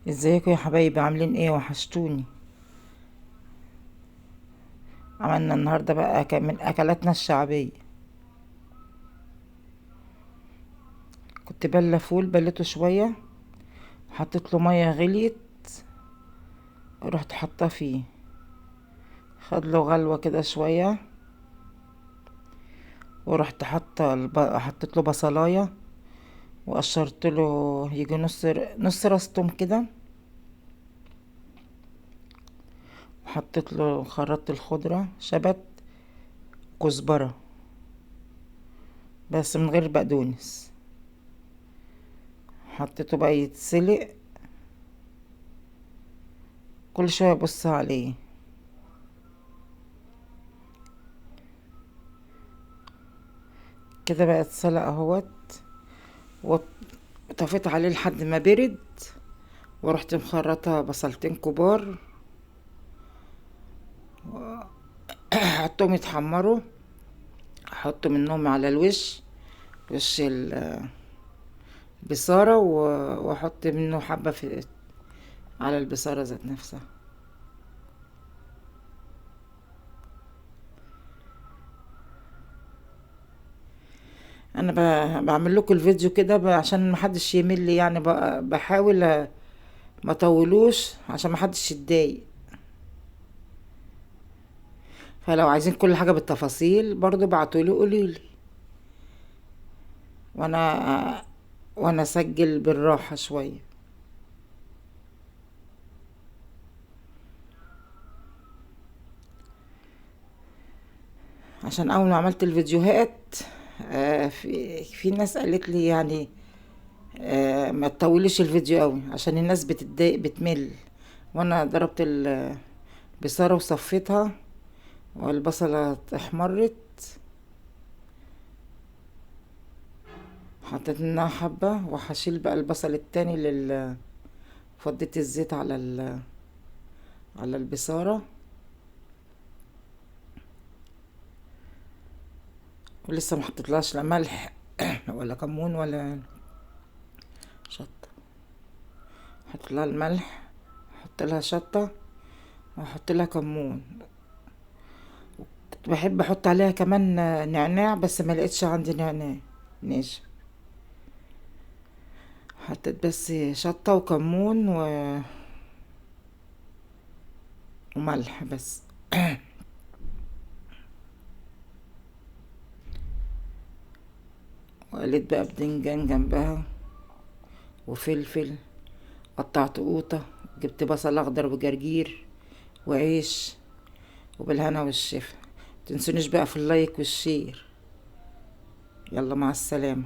ازيكم يا حبايبي؟ عاملين ايه؟ وحشتوني. عملنا النهارده بقى من اكلاتنا الشعبيه. كنت بله فول، بلته شويه، حطيت له ميه غليت، رحت حاطاه فيه، خد له غلوه كده شويه، ورحت حطيت له بصلايه، وقشرت له يجي نص راس توم كده، وحطيت له خرطت الخضره، شبت، كزبره، بس من غير بقدونس. حطيته بقى يتسلق، كل شويه ابص عليه. كده بقى اتسلق اهوت، وطفيت عليه لحد ما برد، ورحت مخرطة بصلتين كبار، حطهم يتحمروا، احط منهم على الوش، وش البصارة، واحط منه حبة على البصارة ذات نفسها. انا بعمل لكم الفيديو كده عشان محدش يمل، يعني بحاول ما طولوش عشان محدش يتضايق. فلو عايزين كل حاجة بالتفاصيل برضو بعتولي قوليلي، وانا وانا اسجل بالراحة شوية، عشان اول ما عملت الفيديوهات في ناس قالت لي يعني ما تطوليش الفيديو قوي عشان الناس بتتضايق بتمل. وانا ضربت البصارة وصفيتها، والبصلة احمرت، حطيت منها حبة، وهشيل بقى البصل التاني فضيت الزيت على البصارة، ولسه ما حطيتلهاش لا ملح ولا كمون ولا شطة. حط لها الملح، احط لها شطة، واحط لها كمون. كنت بحب احط عليها كمان نعناع، بس ما لقيتش عندي نعناع ناشف. حطيت بس شطة وكمون وملح بس. وقليت بقى بدنجان جنبها، وفلفل، قطعت قوطة، جبت بصل اخضر وجرجير وعيش، وبالهنا والشفا. متنسونيش بقى في اللايك والشير. يلا مع السلامة.